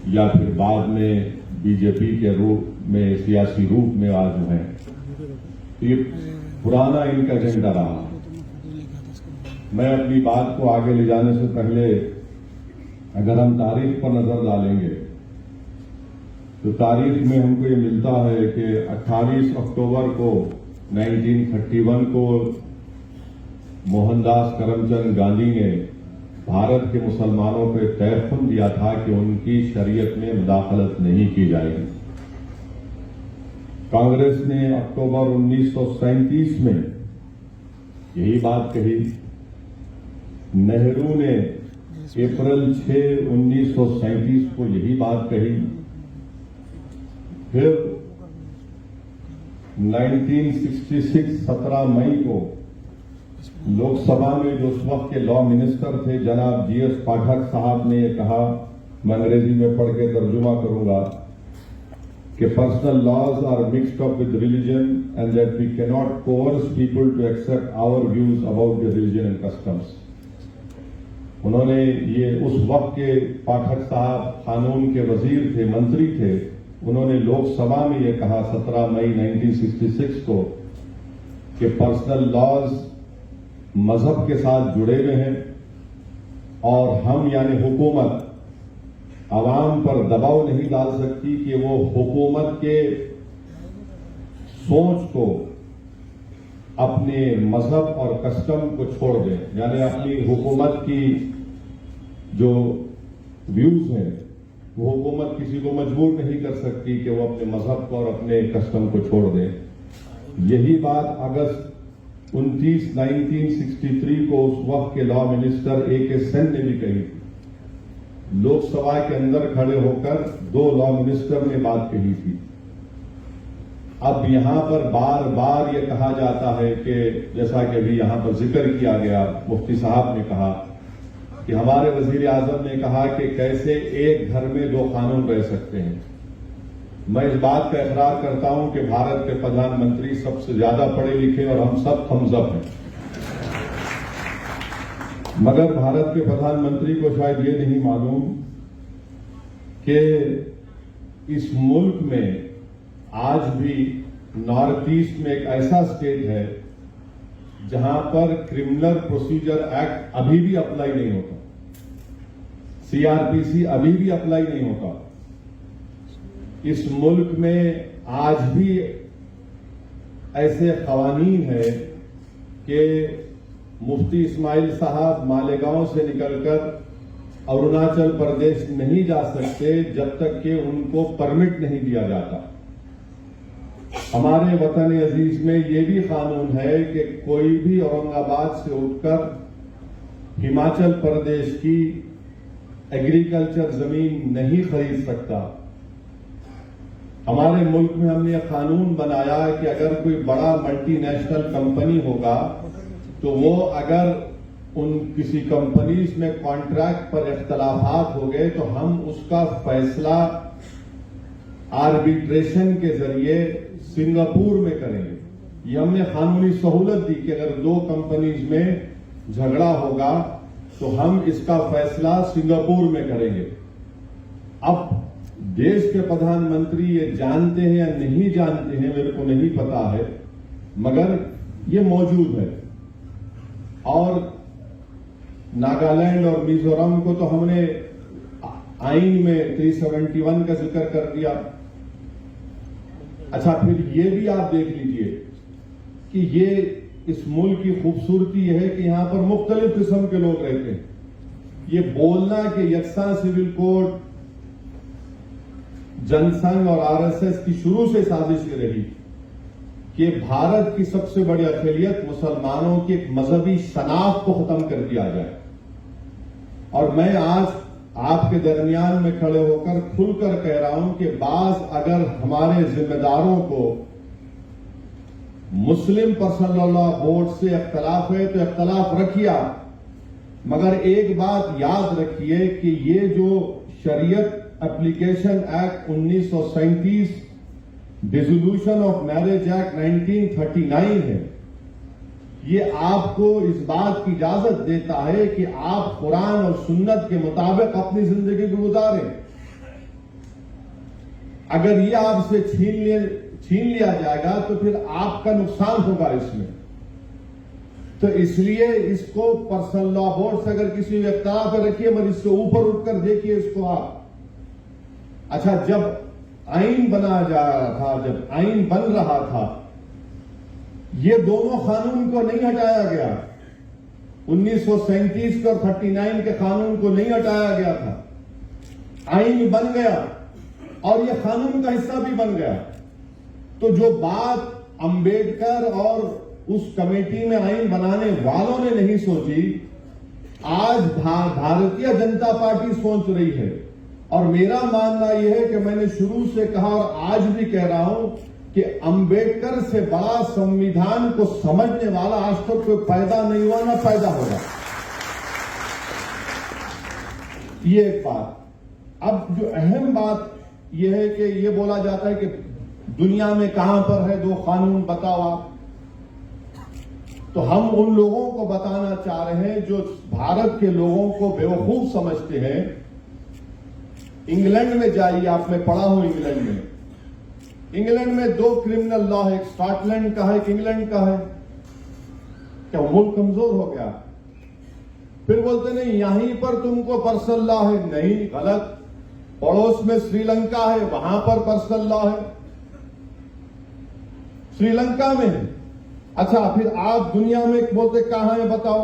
या फिर बाद में बीजेपी के रूप में, सियासी रूप में आज हैं, तो ये पुराना इनका एजेंडा रहा। मैं अपनी बात को आगे ले जाने से पहले अगर हम तारीख पर नजर डालेंगे तो तारीख में हमको ये मिलता है कि 28 अक्टूबर को 1931 को मोहनदास करमचंद गांधी ने भारत के मुसलमानों पर तयफुन दिया था कि उनकी शरीयत में मुदाखलत नहीं की जाएगी। कांग्रेस ने अक्टूबर 1937 में यही बात कही। नेहरू ने अप्रैल 6, 1937 को यही बात कही। फिर 1966 17 मई को लोकसभा में जो उस वक्त के लॉ मिनिस्टर थे जनाब जीएस पाठक साहब ने ये कहा, मैं अंग्रेजी में पढ़ के तर्जुमा करूंगा, कि personal laws are mixed up with religion and that we can not coerce people to accept our views about the religion and customs. उन्होंने ये उस वक्त के पाठक साहब कानून के वजीर थे, मंत्री थे, उन्होंने लोकसभा में ये कहा 17 मई 1966 को कि पर्सनल लॉज मजहब के साथ जुड़े हुए हैं और हम यानी हुकूमत आवाम पर दबाव नहीं डाल सकती कि वो हुकूमत के सोच को, अपने मजहब और कस्टम को छोड़ दें, यानी अपनी हुकूमत की जो व्यूज हैं वो हुकूमत किसी को मजबूर नहीं कर सकती कि वो अपने मजहब को और अपने कस्टम को छोड़ दें। यही बात अगस्त 29, 1963 को उस वक्त के लॉ मिनिस्टर A.K. सेन ने भी कही थी। लोकसभा के अंदर खड़े होकर 2 लॉ मिनिस्टर ने बात कही थी। अब यहां पर बार बार ये कहा जाता है कि जैसा कि अभी यहां पर जिक्र किया गया, मुफ्ती साहब ने कहा कि हमारे वजीर आजम ने कहा कि कैसे एक घर में 2 कानून रह सकते हैं। मैं इस बात का इकरार करता हूं कि भारत के प्रधानमंत्री सबसे ज्यादा पढ़े लिखे और हम सब थम्स-अप हैं, मगर भारत के प्रधानमंत्री को शायद ये नहीं मालूम कि इस मुल्क में आज भी नॉर्थ ईस्ट में एक ऐसा स्टेट है जहां पर क्रिमिनल प्रोसीजर एक्ट अभी भी अप्लाई नहीं होता, सीआरपीसी अभी भी अप्लाई नहीं होता। इस मुल्क में आज भी ऐसे कवानीन है कि मुफ्ती इस्माइल साहब मालेगांव से निकलकर अरुणाचल प्रदेश नहीं जा सकते जब तक कि उनको परमिट नहीं दिया जाता। हमारे वतन अजीज में ये भी कानून है कि कोई भी औरंगाबाद से उठकर हिमाचल प्रदेश की एग्रीकल्चर जमीन नहीं खरीद सकता। हमारे मुल्क में हमने यह कानून बनाया कि अगर कोई बड़ा मल्टीनेशनल कंपनी होगा तो वो अगर उन किसी कंपनीज में कॉन्ट्रैक्ट पर इख्तलाफात हो गए तो हम उसका फैसला आर्बिट्रेशन के जरिए सिंगापुर में करेंगे। ये हमने कानूनी सहूलत दी कि अगर 2 कंपनीज में झगड़ा होगा तो हम इसका फैसला सिंगापुर में करेंगे। अब देश के प्रधानमंत्री ये जानते हैं या नहीं जानते हैं मेरे को नहीं पता है, मगर ये मौजूद है। और नागालैंड और मिजोरम को तो हमने आईन में 371 का जिक्र कर दिया। अच्छा, फिर ये भी आप देख लीजिए कि ये इस मुल्क की खूबसूरती है कि यहां पर मुख्तलिफ किस्म के लोग रहते हैं। ये बोलना कि यकसा सिविल कोड जनसंघ और आरएसएस की शुरू से साजिश ये रही कि भारत की सबसे बड़ी अखिलियत मुसलमानों की एक मजहबी शनाख्त को खत्म कर दिया जाए। और मैं आज आपके दरमियान में खड़े होकर खुलकर कह रहा हूं कि बाज अगर हमारे जिम्मेदारों को मुस्लिम पर्सनल लॉ बोर्ड से इख्तलाफ है तो इख्तलाफ रखिए, मगर एक बात याद रखिए कि ये जो शरीयत application act 1937, dissolution of marriage act 1939 है, ये आपको इस बात की इजाजत देता है कि आप कुरान और सुन्नत के मुताबिक अपनी जिंदगी को गुजारें। अगर ये आपसे छीन लिया जाएगा तो फिर आपका नुकसान होगा इसमें। तो इसलिए इसको पर्सनल लॉ बोर्ड से अगर किसी व्यक्ता पर रखिए, मगर इससे ऊपर उठकर देखिए इसको आप। अच्छा, जब आईन बना जा रहा था, जब आईन बन रहा था, ये दोनों कानून को नहीं हटाया गया। 1937 के और 39 के कानून को नहीं हटाया गया था। आईन बन गया और ये कानून का हिस्सा भी बन गया। तो जो बात अंबेडकर और उस कमेटी में आईन बनाने वालों ने नहीं सोची, आज भारतीय जनता पार्टी सोच रही है। और मेरा मानना यह है कि मैंने शुरू से कहा और आज भी कह रहा हूं कि अंबेडकर से बड़ा संविधान को समझने वाला आज तक कोई पैदा नहीं हुआ, ना पैदा होगा। ये एक बात। अब जो अहम बात यह है कि यह बोला जाता है कि दुनिया में कहां पर है दो कानून, बताओ आप। तो हम उन लोगों को बताना चाह रहे हैं जो भारत के लोगों को बेवकूफ समझते हैं। इंग्लैंड में जाइए, आपने पढ़ा हो इंग्लैंड में। इंग्लैंड में दो क्रिमिनल लॉ है, एक स्कॉटलैंड का है, एक इंग्लैंड का है। क्या मुल्क कमजोर हो गया? फिर बोलते नहीं यहीं पर तुमको पर्सनल लॉ है। नहीं, गलत। पड़ोस में श्रीलंका है, वहां पर पर्सनल लॉ है, श्रीलंका में है। अच्छा, फिर आप दुनिया में बोलते कहां है बताओ।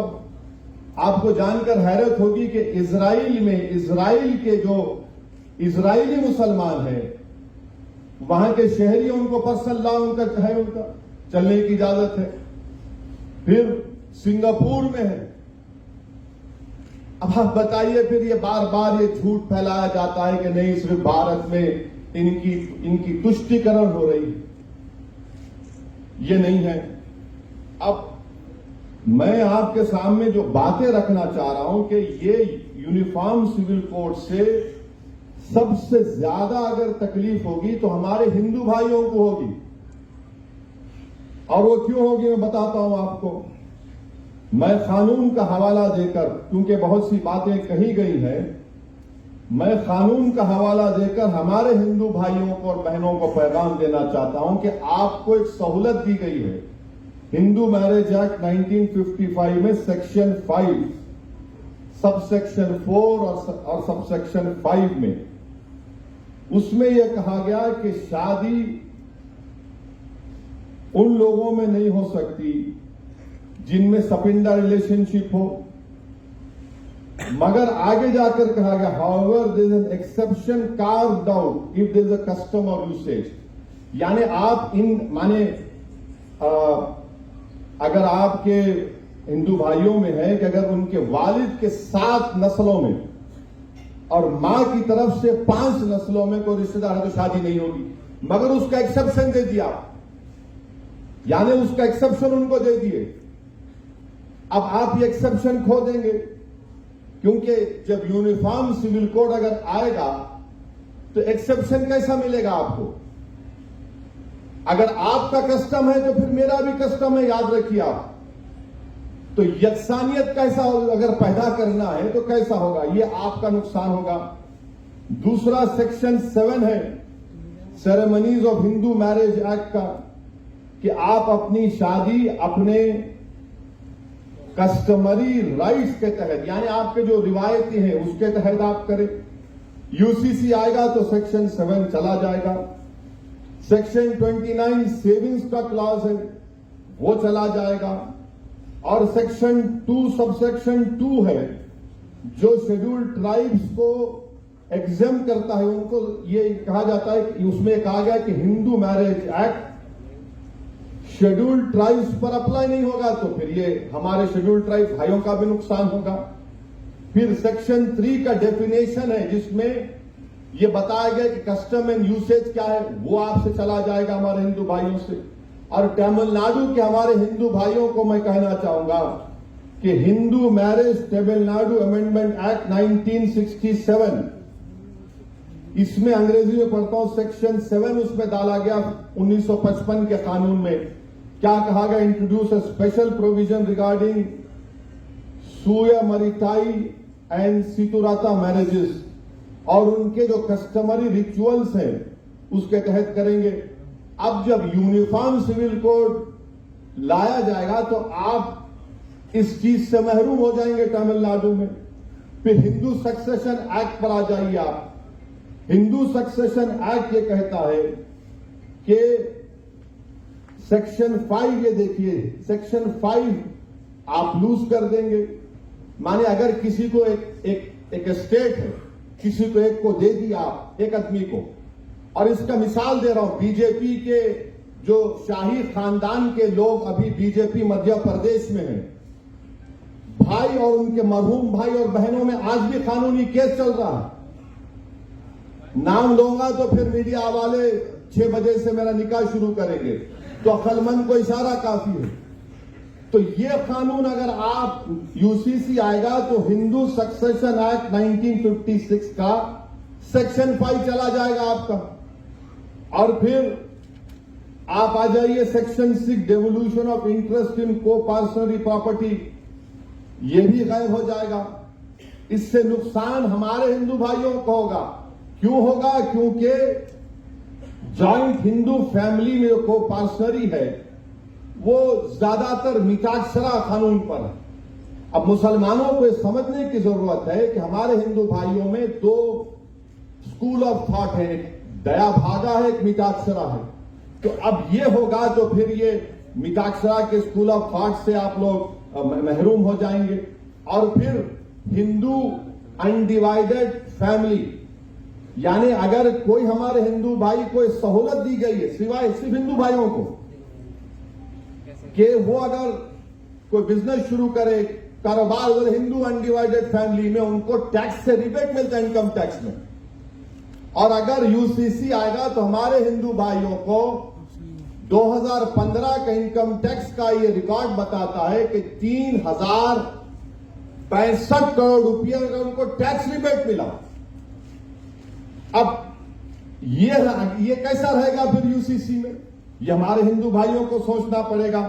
आपको जानकर हैरत होगी कि इजराइल में, इजराइल के जो इजरायली मुसलमान हैं, वहां के शहरी, उनको पर्सनल लॉ उनका है, उनका चलने की इजाजत है। फिर सिंगापुर में है। अब आप बताइए, फिर ये बार बार ये झूठ फैलाया जाता है कि नहीं सिर्फ भारत में इनकी तुष्टीकरण हो रही है। ये नहीं है। अब मैं आपके सामने जो बातें रखना चाह रहा हूं कि ये यूनिफॉर्म सिविल कोड से सबसे ज्यादा अगर तकलीफ होगी तो हमारे हिंदू भाइयों को होगी। और वो क्यों होगी मैं बताता हूं आपको। मैं कानून का हवाला देकर, क्योंकि बहुत सी बातें कही गई हैं, मैं कानून का हवाला देकर हमारे हिंदू भाइयों को और बहनों को पैगाम देना चाहता हूं कि आपको एक सहूलत दी गई है। हिंदू मैरिज एक्ट 1955 में सेक्शन 5, सबसेक्शन 4 और सबसेक्शन 5 में, उसमें यह कहा गया कि शादी उन लोगों में नहीं हो सकती जिनमें सपिंडा रिलेशनशिप हो। मगर आगे जाकर कहा गया, however there is an exception carved out if there is a custom or usage. यानी आप अगर आपके हिंदू भाइयों में है कि अगर उनके वालिद के 7 नस्लों में और मां की तरफ से 5 नस्लों में कोई रिश्तेदार है तो शादी नहीं होगी। मगर उसका एक्सेप्शन दे दिया, यानी उसका एक्सेप्शन उनको दे दिए। अब आप ये एक्सेप्शन खो देंगे, क्योंकि जब यूनिफॉर्म सिविल कोड अगर आएगा तो एक्सेप्शन कैसा मिलेगा आपको? अगर आपका कस्टम है तो फिर मेरा भी कस्टम है, याद रखिए आप। तो यकसानियत कैसा होगा? अगर पैदा करना है तो कैसा होगा? ये आपका नुकसान होगा। दूसरा सेक्शन 7 है ceremonies of Hindu marriage act का, कि आप अपनी शादी अपने कस्टमरी राइट्स के तहत, यानी आपके जो रिवायती हैं उसके तहत आप करें। यूसीसी आएगा तो सेक्शन 7 चला जाएगा। सेक्शन 29 सेविंग्स का क्लॉज है, वो चला जाएगा। और सेक्शन 2 सबसेक्शन 2 है जो शेड्यूल्ड ट्राइब्स को एग्जाम करता है। उनको ये कहा जाता है कि उसमें कहा गया कि Hindu marriage act scheduled tribes पर अप्लाई नहीं होगा, तो फिर ये हमारे शेड्यूल्ड ट्राइब्स भाइयों का भी नुकसान होगा। फिर सेक्शन 3 का डेफिनेशन है जिसमें ये बताया गया कि कस्टम एंड यूसेज क्या है, वो आपसे चला जाएगा हमारे हिंदू भाइयों से। और तमिलनाडु के हमारे हिंदू भाइयों को मैं कहना चाहूंगा कि Hindu marriage Tamil Nadu amendment act 1967, इसमें अंग्रेजी में पढ़ता हूं, सेक्शन 7 उसमें डाला गया 1955 के कानून में क्या कहा गया, introduce a special provision regarding सूय मरिताई एंड सितुराता मैरिजेस, और उनके जो कस्टमरी रिचुअल्स हैं उसके तहत करेंगे। अब जब यूनिफॉर्म सिविल कोड लाया जाएगा तो आप इस चीज से महरूम हो जाएंगे तमिलनाडु में। फिर हिंदू सक्सेशन एक्ट पर आ जाइए आप। हिंदू सक्सेशन एक्ट ये कहता है कि सेक्शन 5, ये देखिए सेक्शन 5 आप लूज कर देंगे। माने अगर किसी को एक स्टेट है, किसी को एक को दे दिया आप, एक आदमी को, और इसका मिसाल दे रहा हूं, बीजेपी के जो शाही खानदान के लोग अभी बीजेपी मध्य प्रदेश में हैं, भाई और उनके मरहूम भाई और बहनों में आज भी कानूनी केस चल रहा है। नाम लूंगा तो फिर मीडिया वाले 6 बजे से मेरा निकाह शुरू करेंगे, तो अक्लमंद को इशारा काफी है। तो ये कानून अगर आप यूसीसी आएगा तो हिंदू सक्सेशन एक्ट 1956 का सेक्शन 5 चला जाएगा आपका। और फिर आप आ जाइए section 6 devolution of interest in को पर्सनरी प्रॉपर्टी, ये भी गायब हो जाएगा। इससे नुकसान हमारे हिंदू भाइयों को होगा। क्यों होगा? क्योंकि जॉइंट हिंदू फैमिली में को पार्सनरी है वो ज्यादातर मिताक्षरा कानून पर है। अब मुसलमानों को यह समझने की जरूरत है कि हमारे हिंदू भाइयों में 2 स्कूल ऑफ थॉट है, एक दया भागा है, एक मिताक्षरा है। तो अब ये होगा तो फिर ये मिताक्षरा के स्कूल ऑफ थॉट से आप लोग महरूम हो जाएंगे। और फिर हिंदू अनडिवाइडेड फैमिली, यानी अगर कोई हमारे हिंदू भाई को सहूलत दी गई है सिवाय सिर्फ हिंदू भाइयों को कि वो अगर कोई बिजनेस शुरू करे, कारोबार, अगर हिंदू अनडिवाइडेड फैमिली में उनको टैक्स से रिबेट मिलता है इनकम टैक्स में। और अगर यूसीसी आएगा तो हमारे हिंदू भाइयों को 2015 का इनकम टैक्स का ये रिकॉर्ड बताता है कि 3065 करोड़ रुपया अगर उनको टैक्स रिबेट मिला। अब ये कैसा रहेगा फिर यूसीसी में, ये हमारे हिंदू भाइयों को सोचना पड़ेगा।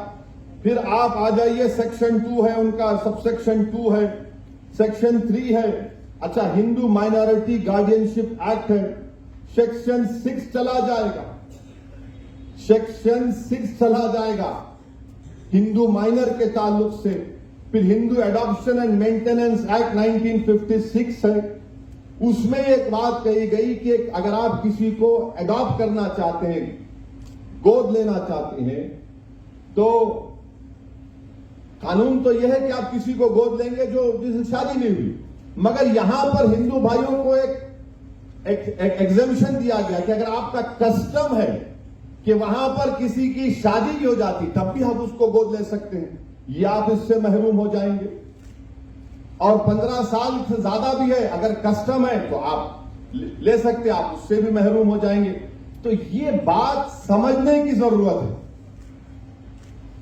फिर आप आ जाइए सेक्शन 2 है उनका, सबसेक्शन 2 है, सेक्शन 3 है। अच्छा, हिंदू माइनॉरिटी गार्डियनशिप एक्ट है, सेक्शन 6 चला जाएगा, सेक्शन 6 चला जाएगा हिंदू माइनर के ताल्लुक से। फिर Hindu adoption and maintenance act 1956 है, उसमें एक बात कही गई कि अगर आप किसी को एडॉप्ट करना चाहते हैं, गोद लेना चाहते हैं, तो कानून तो यह है कि आप किसी को गोद लेंगे जो जिससे शादी नहीं हुई। मगर यहां पर हिंदू भाइयों को एक एग्जेम्पशन दिया गया कि अगर आपका कस्टम है कि वहां पर किसी की शादी भी हो जाती तब भी हम उसको गोद ले सकते हैं, ये आप इससे महरूम हो जाएंगे। और 15 साल से ज्यादा भी है, अगर कस्टम है तो आप ले सकते हैं, आप उससे भी महरूम हो जाएंगे। तो ये बात समझने की जरूरत है।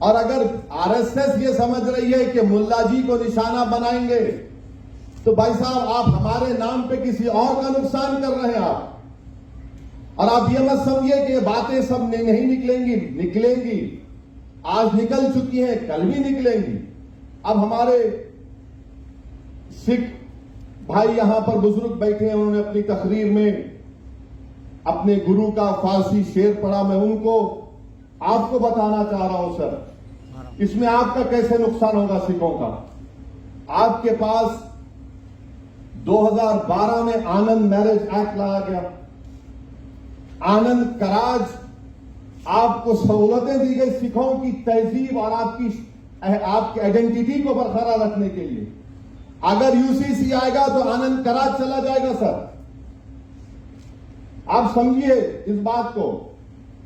और अगर आरएसएस ये समझ रही है कि मुल्ला जी को निशाना बनाएंगे तो भाई साहब आप हमारे नाम पे किसी और का नुकसान कर रहे हैं आप। और आप ये मत समझिए कि ये बातें सब नहीं निकलेंगी, आज निकल चुकी हैं, कल भी निकलेंगी। अब हमारे सिख भाई यहां पर बुजुर्ग बैठे हैं, उन्होंने अपनी तकरीर में अपने गुरु का फारसी शेर पढ़ा। मैं उनको आपको बताना चाह रहा हूं सर, इसमें आपका कैसे नुकसान होगा सिखों का। आपके पास 2012 में आनंद मैरिज एक्ट लाया गया, आनंद कराज, आपको सहूलतें दी गई सिखों की तहजीब और आपकी आइडेंटिटी को बरकरार रखने के लिए। अगर यूसीसी आएगा तो आनंद कराज चला जाएगा सर, आप समझिए इस बात को।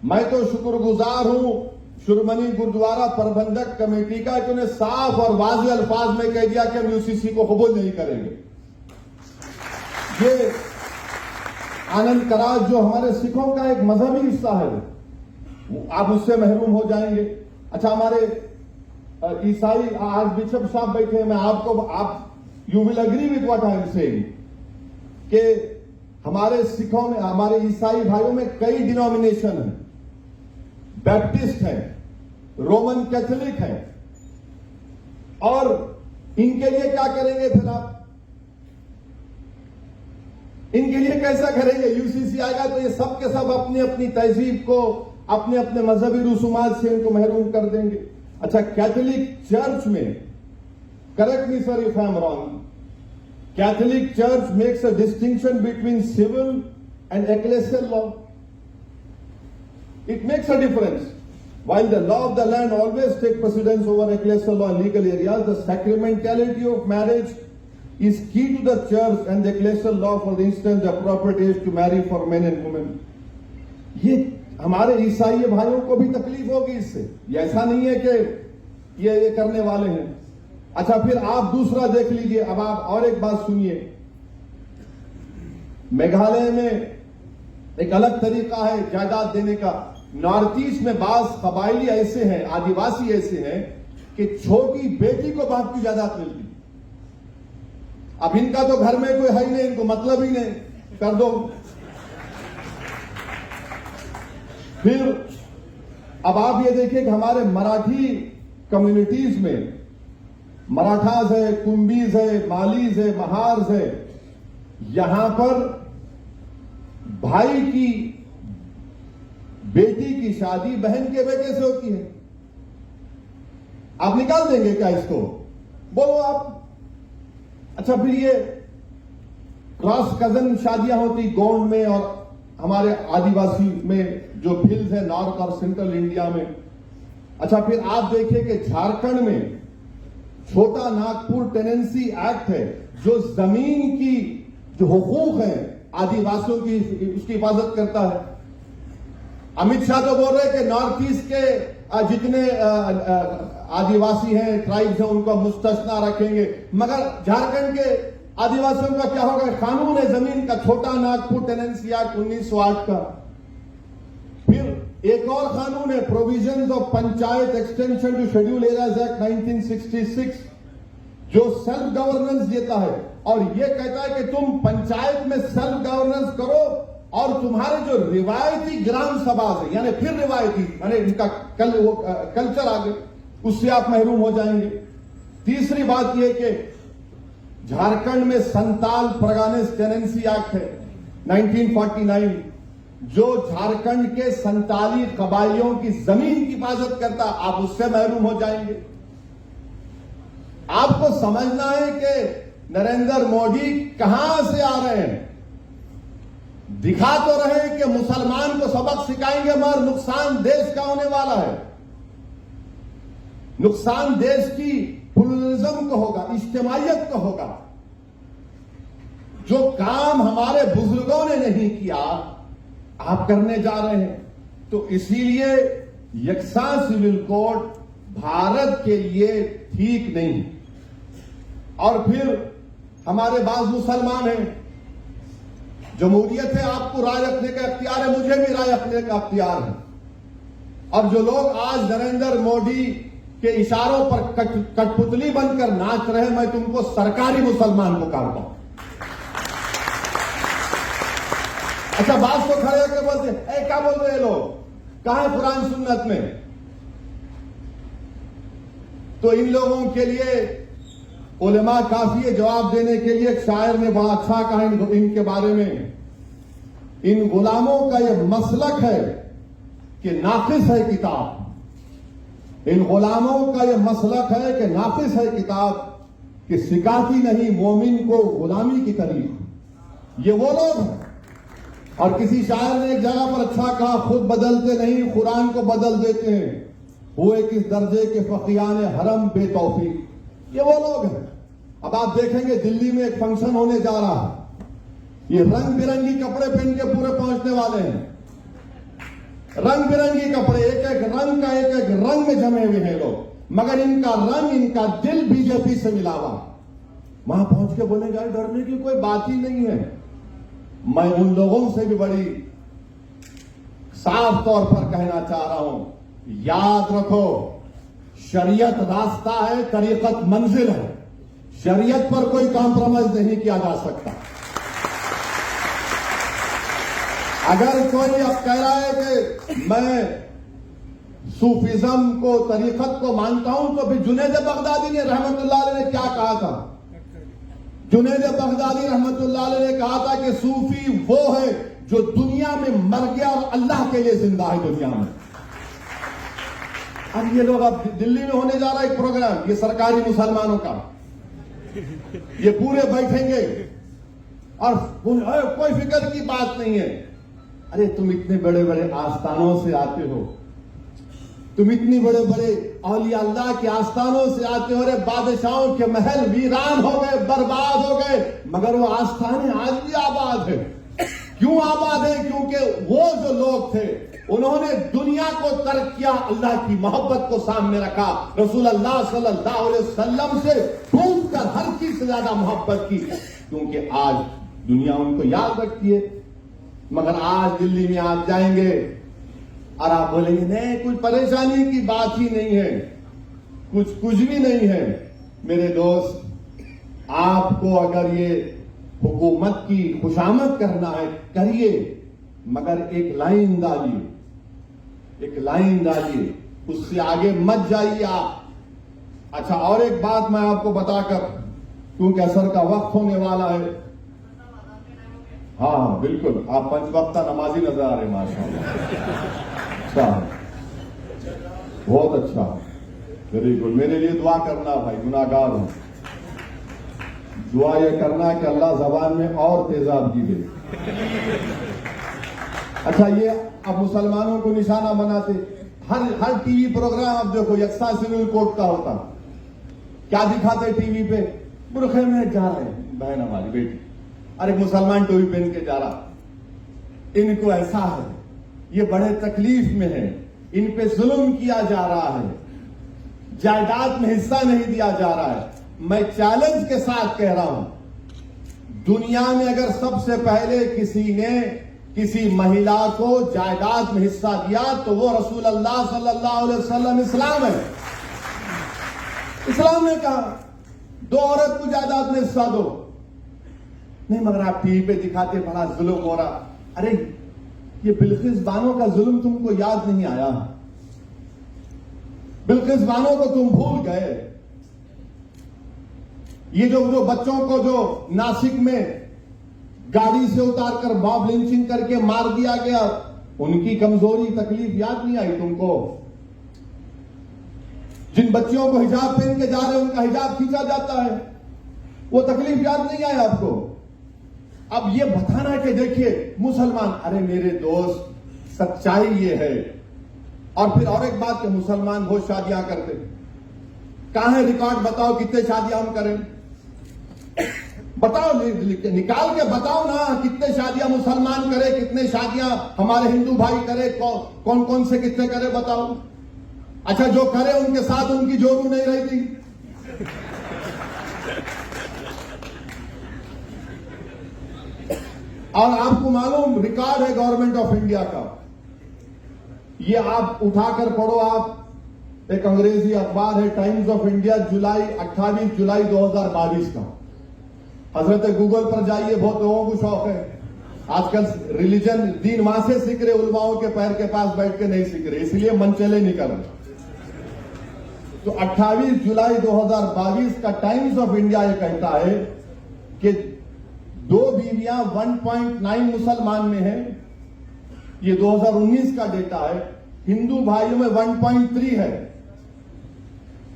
मैं तो शुक्रगुजार हूं शिरोमणि गुरुद्वारा प्रबंधक कमेटी का कि उन्हें साफ और वाज़ेह अल्फाज में कह दिया कि हम यूसीसी को कबूल नहीं करेंगे। ये आनंद कराज जो हमारे सिखों का एक मजहबी हिस्सा है, आप उससे महरूम हो जाएंगे। अच्छा, हमारे ईसाई आज बिशप साहब बैठे हैं, मैं आप you will agree with what I am saying कि हमारे सिखों में, हमारे ईसाई भाइयों में कई डिनोमिनेशन है। बैप्टिस्ट है, रोमन कैथोलिक हैं, और इनके लिए क्या करेंगे फिर आप? इनके लिए कैसा करेंगे? यूसीसी आएगा तो ये सब के सब अपनी अपनी तहजीब को, अपने अपने मजहबी रसूमात से इनको महरूम कर देंगे। अच्छा, कैथोलिक चर्च में, correct me sir if I am wrong, Catholic church makes a distinction between civil and ecclesial law. It makes a difference. While the law of the land always takes precedence over ecclesial law in legal areas, the sacramentality of marriage is key to the church and the ecclesial law. For instance, the appropriate age to marry for men and women. ये हमारे ईसाई भाइयों को भी तकलीफ होगी इससे, ये ऐसा नहीं है कि ये करने वाले हैं. अच्छा, फिर आप दूसरा देख लीजिए. अब आप और एक बात सुनिए. मेघालय में एक अलग तरीका है जायदाद देने का. नॉर्थ ईस्ट में बास कबाइली ऐसे हैं, आदिवासी ऐसे हैं कि छोटी बेटी को बाप की जायदाद मिलती. अब इनका तो घर में कोई है ही नहीं, इनको मतलब ही नहीं, कर दो. फिर अब आप ये देखिए कि हमारे मराठी कम्युनिटीज में मराठास है, कुंबीज है, मालीज है, महार्स है, यहां पर भाई की बेटी की शादी बहन के बेटे से होती है. आप निकाल देंगे क्या इसको? बोलो आप. अच्छा, फिर ये क्रॉस कजन शादियां होती गोंड में और हमारे आदिवासी में जो भिल्स है नॉर्थ और सेंट्रल इंडिया में. अच्छा, फिर आप देखिए कि झारखंड में छोटा नागपुर टेनेंसी एक्ट है जो जमीन की जो हुकूक है आदिवासियों की, उसकी हिफाजत करता है. अमित शाह तो बोल रहे हैं कि नॉर्थ ईस्ट के जितने आदिवासी हैं, ट्राइब्स हैं, उनको मुस्तस्ना रखेंगे, मगर झारखंड के आदिवासियों का क्या होगा? कानून है जमीन का, छोटा नागपुर टेनेंसी एक्ट 1908 का. फिर एक और कानून है provisions of panchayat extension to schedule areas act 1966, जो सेल्फ गवर्नेंस देता है और ये कहता है कि तुम पंचायत में सेल्फ गवर्नेंस करो और तुम्हारे जो रिवायती ग्राम सभा है, यानी फिर रिवायती, यानी इनका कल्चर आगे, उससे आप महरूम हो जाएंगे. तीसरी बात यह कि झारखंड में संताल परगानेस टेनेंसी एक्ट है 1949, जो झारखंड के संताली कबाइलियों की जमीन की हिफाजत करता, आप उससे महरूम हो जाएंगे. आपको समझना है कि नरेंद्र मोदी कहां से आ रहे हैं. दिखा तो रहे कि मुसलमान को सबक सिखाएंगे, मगर नुकसान देश का होने वाला है. नुकसान देश की प्लुरलिज्म को होगा, इज्तिमाइयत को होगा. जो काम हमारे बुजुर्गों ने नहीं किया आप करने जा रहे हैं. तो इसीलिए यकसा सिविल कोड भारत के लिए ठीक नहीं. और फिर हमारे बाज मुसलमान हैं. जमहूरियत है, आपको राय रखने का अख्तियार है, मुझे भी राय रखने का अख्तियार है. और जो लोग आज नरेंद्र मोदी के इशारों पर कठपुतली बनकर नाच रहे, मैं तुमको सरकारी मुसलमान को काटता हूं. अच्छा, बात तो खड़े होकर बोलते क्या बोल रहे हैं लोग, कहां है कुरान सुन्नत में? तो इन लोगों के लिए उलेमा काफी है जवाब देने के लिए. एक शायर ने बड़ा अच्छा कहा इनके बारे में. इन गुलामों का यह मसलक है कि नाकिस है किताब. इन गुलामों का यह मसलक है कि नाकिस है किताब, कि सिखाती नहीं मोमिन को गुलामी की तारीफ. ये वो लोग हैं. और किसी शायर ने एक जगह पर अच्छा कहा, खुद बदलते नहीं कुरान को बदल देते हैं, हुए किस दर्जे के फकीयान हरम बेतौफीक. ये वो लोग हैं. अब आप देखेंगे दिल्ली में एक फंक्शन होने जा रहा है, ये रंग बिरंगी कपड़े पहन के पूरे पहुंचने वाले हैं. रंग बिरंगी कपड़े, एक एक रंग का एक एक रंग में जमे हुए हैं लोग, मगर इनका रंग, इनका दिल बीजेपी से मिला हुआ. वहां पहुंच के बोलेंगे डरने की कोई बात ही नहीं है. मैं उन लोगों से भी बड़ी साफ तौर पर कहना चाह रहा हूं, याद रखो, शरीयत रास्ता है, तरीकत मंजिल है. शरीयत पर कोई कॉम्प्रोमाइज नहीं किया जा सकता. अगर कोई अब कह रहा है कि मैं सूफिज्म को, तरीकत को मानता हूं, तो फिर जुनैद बगदादी ने रहमतुल्लाह अलैह ने क्या कहा था? जुनैद बगदादी रहमतुल्लाह अलैह ने कहा था कि सूफी वो है जो दुनिया में मर गया और अल्लाह के लिए जिंदा है दुनिया में। अब ये लोग, अब दिल्ली में होने जा रहा है एक प्रोग्राम, ये सरकारी मुसलमानों का, ये पूरे बैठेंगे और कोई फिक्र की बात नहीं है। अरे तुम इतने बड़े बड़े आस्थानों से आते हो, तुम इतनी बड़े बड़े औलिया अल्लाह के आस्थानों से आते हो, अरे बादशाहों के महल वीरान हो गए, बर्बाद हो गए, मगर वो आस्थानें आज भी आबाद है। क्यों आबाद है? क्योंकि वो जो लोग थे उन्होंने दुनिया को तर्क किया, अल्लाह की मोहब्बत को सामने रखा, रसूल अल्लाह सल्लल्लाहु अलैहि वसल्लम से ढूंढकर हर चीज से ज्यादा मोहब्बत की, क्योंकि आज दुनिया उनको याद रखती है। मगर आज दिल्ली में आप जाएंगे और आप बोलेंगे नहीं, कुछ परेशानी की बात ही नहीं है, कुछ भी नहीं है। मेरे दोस्त, आपको अगर ये हुकूमत की खुशामद करना है करिए, मगर एक लाइन डालिए, एक लाइन डालिए, उससे आगे मत जाइए आप। अच्छा, और एक बात मैं आपको बताकर, क्योंकि असर का वक्त होने वाला है। हाँ बिल्कुल, आप पंचवक्ता नमाजी नजर आ रहे हैं माशाअल्लाह। अच्छा, बहुत अच्छा, वेरी गुड। मेरे लिए दुआ करना भाई, गुनाहगार हूं। दुआ यह करना कि अल्लाह जबान में और तेजाबगी दे। अच्छा, ये अब मुसलमानों को निशाना बनाते, हर टीवी प्रोग्राम अब देखो यकसा सिविल कोड का होता, क्या दिखाते टीवी पे? बुरखे में जा रहे हैं बहन हमारी बेटी, अरे मुसलमान टोपी पहन के जा रहा, इनको ऐसा है, ये बड़े तकलीफ में है, इन पे जुल्म किया जा रहा है, जायदाद में हिस्सा नहीं दिया जा रहा है। मैं चैलेंज के साथ कह रहा हूं, दुनिया में अगर सबसे पहले किसी ने किसी महिला को जायदाद में हिस्सा दिया तो वो रसूल अल्लाह सल्लल्लाहु अलैहि वसल्लम इस्लाम है। इस्लाम ने कहा दो औरत को जायदाद में हिस्सा दो। नहीं, मगर आप टीवी पे दिखाते बड़ा जुल्म हो रहा। अरे ये बिल्किस बानो का जुल्म तुमको याद नहीं आया? बिल्किस बानो को तुम भूल गए? ये जो बच्चों को जो नासिक में गाड़ी से उतारकर मॉब लिंचिंग करके मार दिया गया, उनकी कमजोरी तकलीफ याद नहीं आई तुमको? जिन बच्चियों को हिजाब पहन के जा रहे हैं, उनका हिजाब खींचा जाता है, वो तकलीफ याद नहीं आई आपको? अब ये बताना कि देखिए मुसलमान, अरे मेरे दोस्त, सच्चाई ये है। और फिर और एक बात कि मुसलमान बहुत शादियां करते, कहां है रिकॉर्ड? बताओ कितने शादियां हम करें, बताओ, निकाल के बताओ ना, कितने शादियां मुसलमान करे, कितने शादियां हमारे हिंदू भाई करे, कौन कौन से कितने करे, बताओ। अच्छा, जो करे उनके साथ उनकी जोरू नहीं रहती। और आपको मालूम रिकॉर्ड है गवर्नमेंट ऑफ इंडिया का, ये आप उठाकर पढ़ो, आप एक अंग्रेजी अखबार है टाइम्स ऑफ इंडिया, 28 जुलाई 2022 का। हजरत गूगल पर जाइए, बहुत लोगों को शौक है आजकल रिलीजन, दीन वहां से सीख रहे, उलमाओं के पैर के पास बैठ के नहीं सीख रहे, इसलिए मनचले निकल रहे। तो 28 जुलाई 2022 का टाइम्स ऑफ इंडिया ये कहता है कि 2 बीवियां 1.9 मुसलमान में है, ये 2019 का डेटा है, हिंदू भाइयों में 1.3 है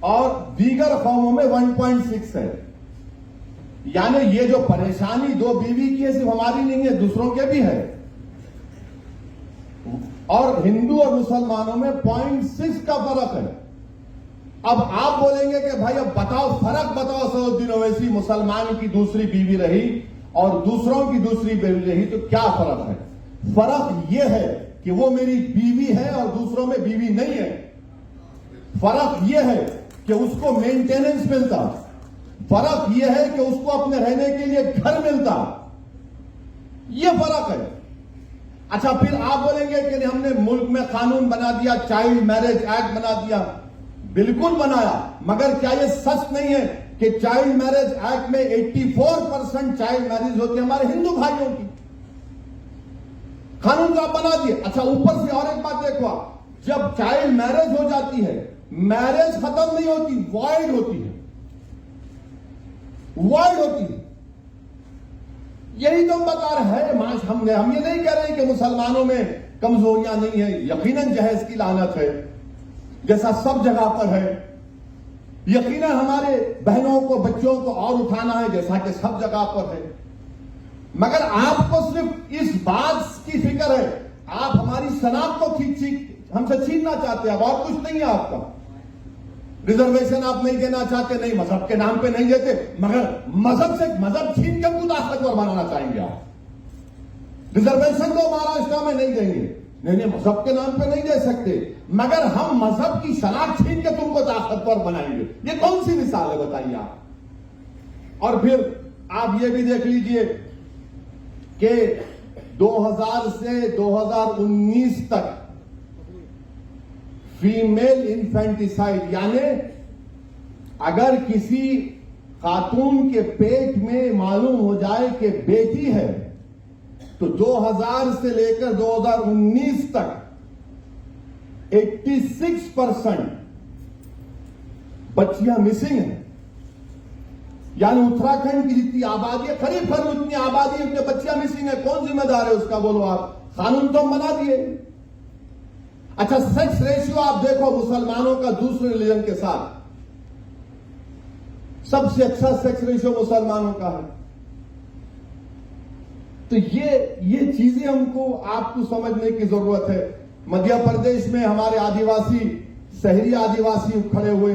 और दीगर कौमों में 1.6 है। यानी ये जो परेशानी 2 बीवी की है, सिर्फ हमारी नहीं है, दूसरों के भी है। और हिंदू और मुसलमानों में 0.6 का फर्क है। अब आप बोलेंगे कि भाई अब बताओ, फर्क बताओ। सऊदीन ओवैसी मुसलमान की दूसरी बीवी रही और दूसरों की दूसरी बीवी रही, तो क्या फर्क है? फर्क यह है कि वो मेरी बीवी है और दूसरों में बीवी नहीं है। फर्क यह है कि उसको मेंटेनेंस मिलता, फर्क यह है कि उसको अपने रहने के लिए घर मिलता, यह फर्क है। अच्छा, फिर आप बोलेंगे कि हमने मुल्क में कानून बना दिया, चाइल्ड मैरिज एक्ट बना दिया। बिल्कुल बनाया, मगर क्या यह सच नहीं है कि चाइल्ड मैरिज एक्ट में 84% चाइल्ड मैरिज होती है हमारे हिंदू भाइयों की? कानून तो आप बना दिए। अच्छा, ऊपर से और एक बात देखो, जब चाइल्ड मैरिज हो जाती है, मैरिज खत्म नहीं होती, वॉइड होती है, वॉइड होती है। यही तो हम बता रहे हैं। हम ये नहीं कह रहे कि मुसलमानों में कमजोरियां नहीं है, यकीनन जहेज की लानत है जैसा सब जगह पर है, यकीनन हमारे बहनों को बच्चों को और उठाना है जैसा कि सब जगह पर है। मगर आपको सिर्फ इस बात की फिक्र है, आप हमारी शनाख्त को हमसे छीनना चाहते हैं, और कुछ नहीं है आपका। रिजर्वेशन आप नहीं देना चाहते, नहीं मजहब के नाम पे नहीं देते, मगर मजहब छीन के खुद ताकतवर बनाना चाहेंगे आप। रिजर्वेशन तो महाराष्ट्र में नहीं देंगे, नहीं मजहब के नाम पे नहीं दे सकते, मगर हम मजहब की शनाख्त छीन के तुमको ताकतवर बनाएंगे। ये कौन सी मिसाल है बताइए आप। और फिर आप ये भी देख लीजिए कि 2000 से 2019 तक फीमेल इन्फेंटिसाइड, यानी अगर किसी खातून के पेट में मालूम हो जाए कि बेटी है, तो 2000 से लेकर 2019 तक 86% बच्चियां मिसिंग हैं। यानी उत्तराखंड की जितनी आबादी है, करीब उतनी आबादी उतने बच्चियां मिसिंग है। कौन जिम्मेदार है उसका, बोलो आप। कानून तो हम बना दिए। अच्छा, सेक्स रेशियो आप देखो मुसलमानों का दूसरे रिलीजन के साथ, सबसे अच्छा सेक्स रेशियो मुसलमानों का है। तो ये चीजें हमको आपको समझने की जरूरत है। मध्य प्रदेश में हमारे आदिवासी, शहरी आदिवासी खड़े हुए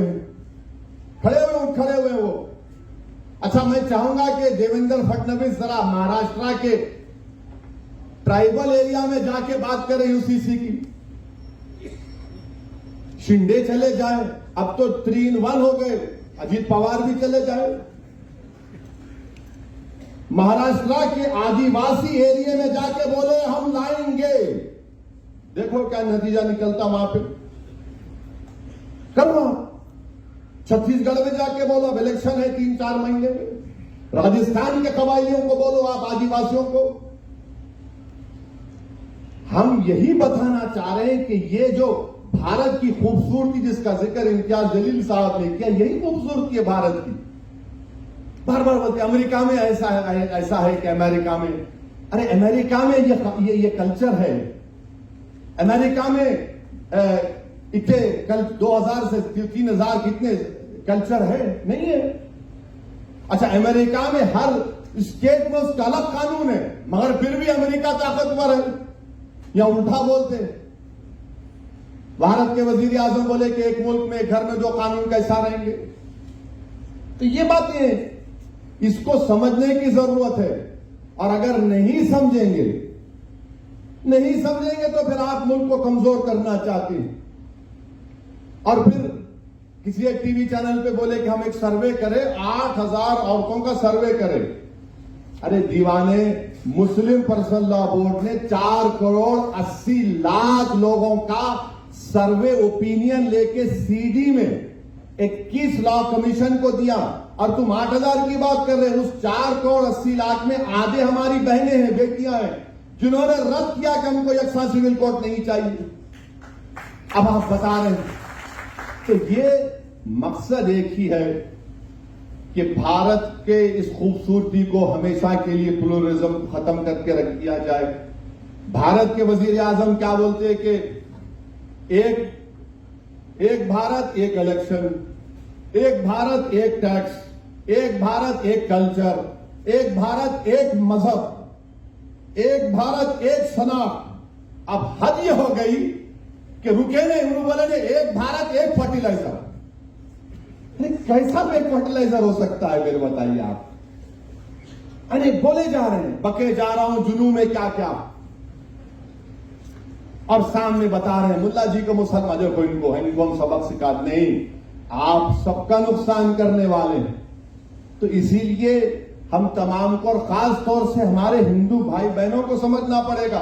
वो। अच्छा, मैं चाहूंगा कि देवेंद्र फडणवीस जरा महाराष्ट्र के ट्राइबल एरिया में जाके बात करें यूसीसी की। शिंदे चले जाए, अब तो 3-1 हो गए, अजीत पवार भी चले जाए। महाराष्ट्र के आदिवासी एरिया में जाके बोले हम लाएंगे, देखो क्या नतीजा निकलता वहां पे। करो, छत्तीसगढ़ में जाके बोलो, अब इलेक्शन है 3-4 महीने में। राजस्थान के कबायलियों को बोलो, आप आदिवासियों को। हम यही बताना चाह रहे हैं कि ये जो भारत की खूबसूरती जिसका जिक्र इम्तियाज जलील साहब ने किया, यही खूबसूरती है भारत की। बार बार बोलते अमेरिका में ऐसा है कि अमेरिका में, अरे अमेरिका में ये कल्चर है। अमेरिका में इतने कल 2000 से 3000 कितने कल्चर है, नहीं है। अच्छा, अमेरिका में हर स्टेट में उसका अलग कानून है, मगर फिर भी अमेरिका ताकतवर है। या उल्टा बोलते हैं, भारत के वजीर आजम बोले कि एक मुल्क में, एक घर में 2 कानून कैसा रहेंगे। तो ये बातें इसको समझने की जरूरत है। और अगर नहीं समझेंगे तो फिर आप मुल्क को कमजोर करना चाहते हैं। और फिर किसी एक टीवी चैनल पे बोले कि हम एक सर्वे करें, 8000 औरतों का सर्वे करें। अरे दीवाने, मुस्लिम पर्सनल लॉ बोर्ड ने 4,80,00,000 लोगों का सर्वे ओपिनियन लेके सीडी में 21 लॉ कमीशन को दिया, और तुम 8,000 की बात कर रहे हो। उस 4,80,00,000 में आधे हमारी बहनें हैं, बेटियां हैं, जिन्होंने रद्द किया कि हमको यकसा सिविल कोड नहीं चाहिए। अब आप बता रहे हैं। तो ये मकसद एक ही है कि भारत के इस खूबसूरती को हमेशा के लिए प्लुरलिज्म खत्म करके रख दिया जाए। भारत के वजीर आजम क्या बोलते हैं कि एक भारत एक इलेक्शन, एक भारत एक टैक्स, एक भारत एक कल्चर, एक भारत एक मजहब, एक भारत एक शनाख्त। अब हद ये हो गई कि रुके नहीं, उन्होंने बोले ने एक भारत एक फर्टिलाइजर। कैसा एक फर्टिलाइजर हो सकता है मेरे बताइए आप। अरे बोले जा रहे हैं, बके जा रहा हूं जुनू में क्या क्या, और सामने बता रहे हैं मुल्ला जी को मुसलमान को इनको हम सबक सिखा नहीं, आप सबका नुकसान करने वाले हैं। तो इसीलिए हम तमाम को, और खास तौर से हमारे हिंदू भाई बहनों को समझना पड़ेगा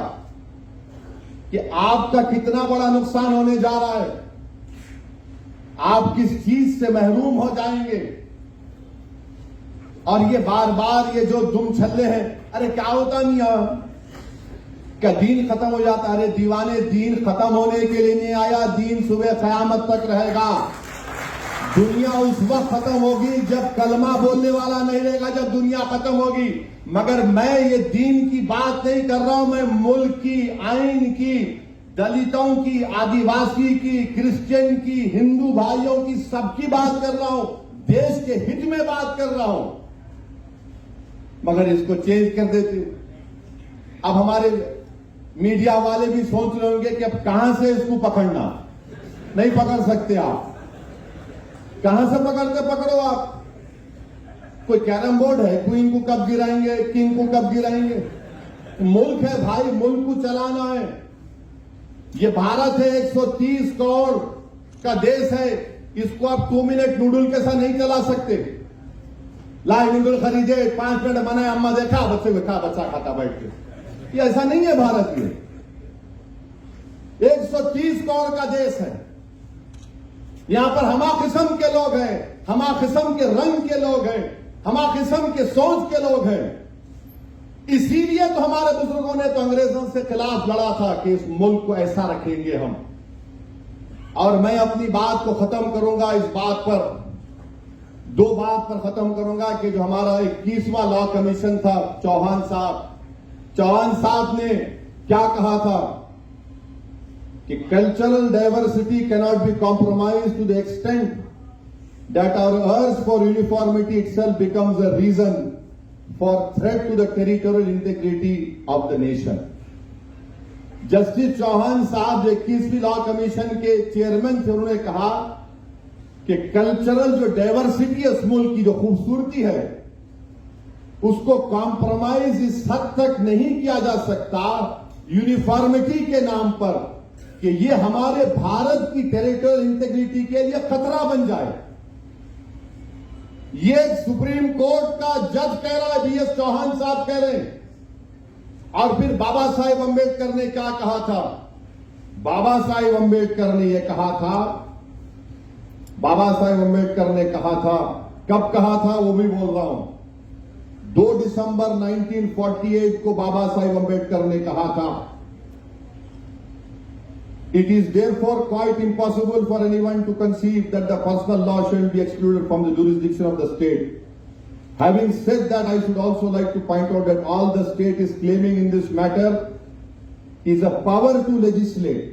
कि आपका कितना बड़ा नुकसान होने जा रहा है। आप किस चीज से महरूम हो जाएंगे। और ये बार बार ये जो दुम छल्ले हैं, अरे क्या होता मियां, क्या दीन खत्म हो जाता? अरे दीवाने, दीन खत्म होने के लिए नहीं आया, दीन सुबह कयामत तक रहेगा। दुनिया उस वक्त खत्म होगी जब कलमा बोलने वाला नहीं रहेगा, जब दुनिया खत्म होगी। मगर मैं ये दीन की बात नहीं कर रहा हूं, मैं मुल्क की, आइन की, दलितों की, आदिवासी की, क्रिश्चियन की, हिंदू भाइयों की, सबकी बात कर रहा हूं, देश के हित में बात कर रहा हूं। मगर इसको चेंज कर देते। अब हमारे मीडिया वाले भी सोच रहे होंगे कि अब कहां से इसको पकड़ना। नहीं पकड़ सकते आप। कहां से पकड़ते पकड़ो आप। कोई कैरम बोर्ड है, क्वीन को कब गिराएंगे, किंग को कब गिराएंगे। मुल्क है भाई, मुल्क को चलाना है। ये भारत है, 130 करोड़ का देश है। इसको आप 2 मिनट नूडल के साथ नहीं चला सकते। लाए नूडल खरीदे, 5 मिनट बनाए, अम्मा देखा, बच्चे को खा, बच्चा खाता बैठ के। ये ऐसा नहीं है भारत में। 130 करोड़ का देश है। यहां पर हमा किस्म के लोग हैं, हमा किस्म के रंग के लोग हैं, हमा किस्म के सोच के लोग हैं। इसीलिए तो हमारे बुजुर्गों ने तो अंग्रेजों से खिलाफ लड़ा था कि इस मुल्क को ऐसा रखेंगे हम। और मैं अपनी बात को खत्म करूंगा इस बात पर, 2 बात पर खत्म करूंगा कि जो हमारा 21वां लॉ कमीशन था, चौहान साहब ने क्या कहा था कि cultural diversity cannot be compromise to the extent that our urge for uniformity itself becomes a reason for threat to the territorial integrity of the nation. Justice Chauhan साहब जो 21वीं लॉ कमीशन के चेयरमैन थे, उन्होंने कहा कि कल्चरल जो diversity है, उस मुल्क की जो खूबसूरती है, उसको कॉम्प्रोमाइज इस हद तक नहीं किया जा सकता यूनिफॉर्मिटी के नाम पर कि ये हमारे भारत की टेरिटोरियल इंटीग्रिटी के लिए खतरा बन जाए। ये सुप्रीम कोर्ट का जज कह रहा है, बीएस चौहान साहब कह रहे हैं। और फिर बाबा साहेब अंबेडकर ने क्या कहा था? बाबा साहेब अंबेडकर ने यह कहा था, बाबा साहेब अंबेडकर ने कहा था, कब कहा था वो भी बोल रहा हूं, 2 दिसंबर 1948 को बाबा साहेब अंबेडकर ने कहा था, It is therefore quite impossible for anyone to conceive that the personal law shall be excluded from the jurisdiction of the state. Having said that, I should also like to point out that all the state is claiming in this matter is a power to legislate.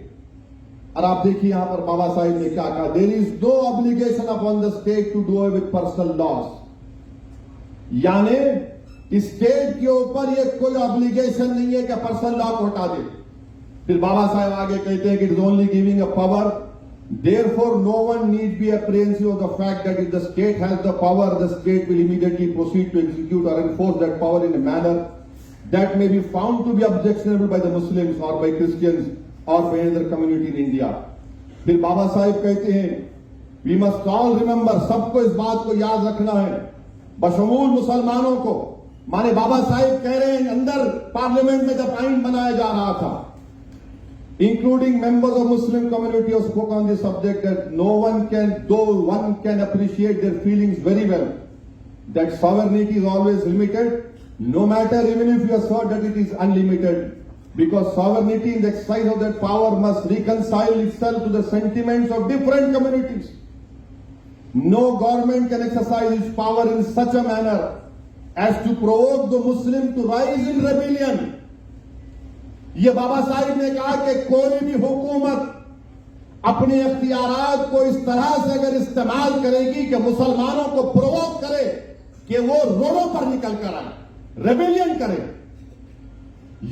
और आप देखिए यहां पर बाबा साहिब ने क्या कहा, There is no obligation upon the state to do away with personal laws. यानी state के ऊपर ये कोई ऑब्लिगेशन नहीं है कि पर्सनल लॉ को हटा दे। फिर बाबा साहब आगे कहते हैं कि it is only giving a power, therefore no one need be apprehensive of the fact that if the state has the power, the state will immediately proceed to execute or enforce that power in a manner that may be found to be objectionable by the Muslims or by Christians or by other community in India. फिर बाबा साहब कहते हैं, we must all remember, सबको इस बात को याद रखना है, बशमूल मुसलमानों को। माने बाबा साहिब कह रहे हैं, अंदर पार्लियामेंट में जब आइन बनाया जा रहा था, including members of Muslim community who spoke on this subject, that no one can, though one can appreciate their feelings very well, that sovereignty is always limited, no matter even if you assert that it is unlimited, because sovereignty in the exercise of that power must reconcile itself to the sentiments of different communities. No government can exercise its power in such a manner as to provoke the Muslim to rise in rebellion. ये बाबा साहिब ने कहा कि कोई भी हुकूमत अपने अख्तियारात को इस तरह से अगर इस्तेमाल करेगी कि मुसलमानों को प्रोवोक करे कि वो रोडों पर निकल कर आए, रेबेलियन करे।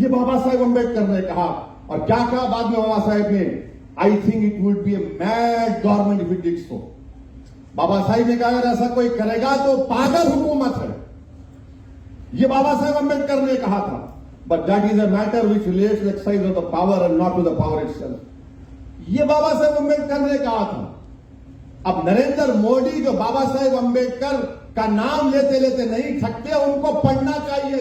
ये बाबा साहेब अंबेडकर ने कहा। और क्या कहा बाद में बाबा साहेब ने, I think it would be a mad government if it did so. Baba Sahib ने कहा अगर ऐसा कोई करेगा तो पागल हुकूमत है। ये बाबा साहेब अंबेडकर ने कहा था। But that is a matter which relates to the exercise of the power and not to the power itself. ये बाबा साहेब अंबेडकर ने कहा था। अब नरेंद्र मोदी जो बाबा साहेब अंबेडकर का नाम लेते लेते नहीं थकते, उनको पढ़ना चाहिए।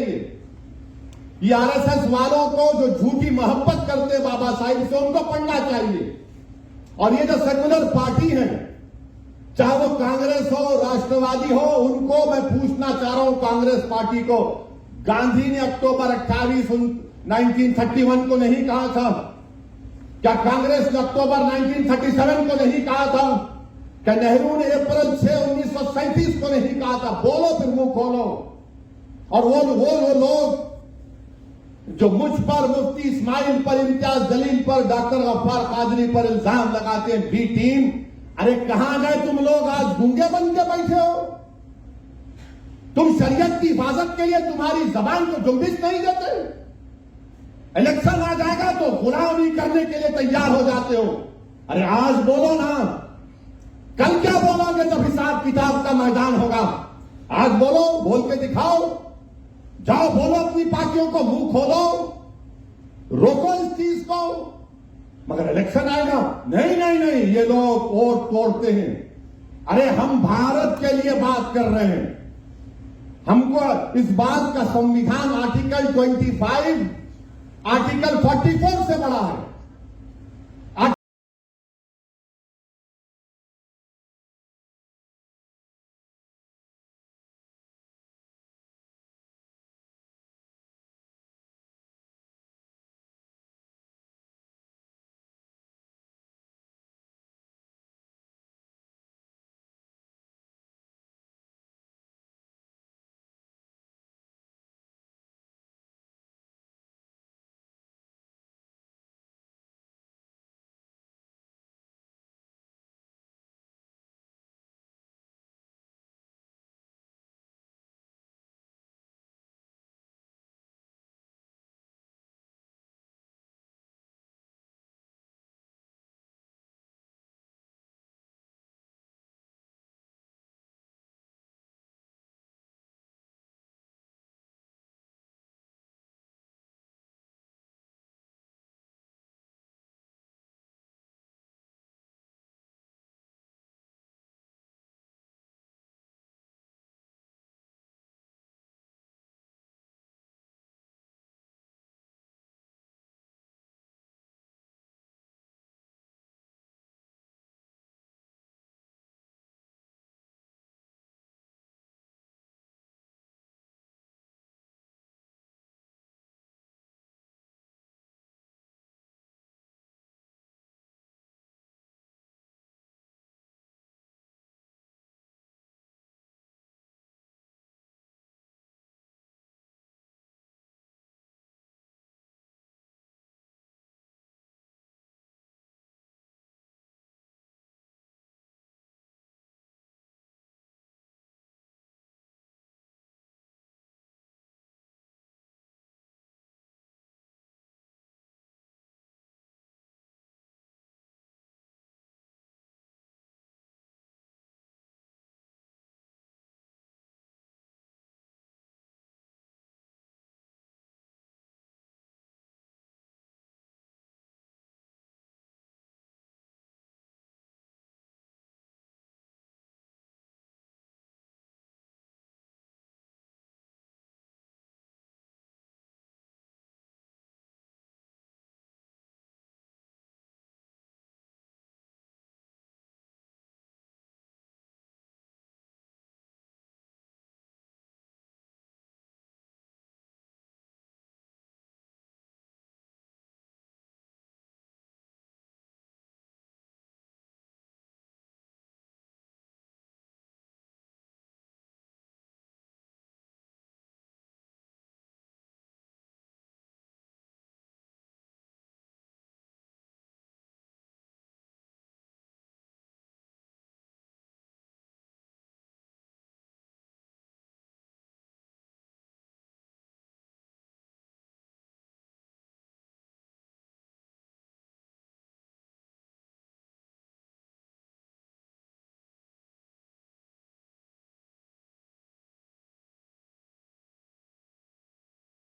ये आरएसएस वालों को जो झूठी मोहब्बत करते बाबा साहिब से, उनको पढ़ना चाहिए। और ये जो सेकुलर पार्टी है, चाहे वो कांग्रेस हो, राष्ट्रवादी हो, उनको मैं पूछना चाह रहा हूं, कांग्रेस पार्टी को, गांधी ने अक्टूबर 28 1931 को नहीं कहा था? क्या कांग्रेस ने अक्टूबर 1937 को नहीं कहा था? क्या नेहरू ने अप्रैल 6 1937 को नहीं कहा था? बोलो, फिर मुंह खोलो। और वो लोग जो मुझ पर, मुफ्ती इस्माइल पर, इम्तियाज जलील पर, डॉक्टर गफ्फार कादरी पर इल्जाम लगाते हैं, बी टीम, अरे कहां गए तुम लोग? आज गूंगे बन के बैठे हो। तुम शरीयत की हिफाजत के लिए तुम्हारी जबान को जुम्बिश नहीं देते। इलेक्शन आ जाएगा तो गुलामी करने के लिए तैयार हो जाते हो। अरे आज बोलो ना, कल क्या बोलोगे जब हिसाब किताब का मैदान होगा? आज बोलो, बोल के दिखाओ। जाओ बोलो अपनी पार्टियों को, मुंह खोलो, रोको इस चीज को। मगर इलेक्शन आएगा, नहीं नहीं नहीं, ये लोग वोट तोड़ते हैं। अरे हम भारत के लिए बात कर रहे हैं। हमको इस बात का संविधान आर्टिकल 25, आर्टिकल 44 से बड़ा है।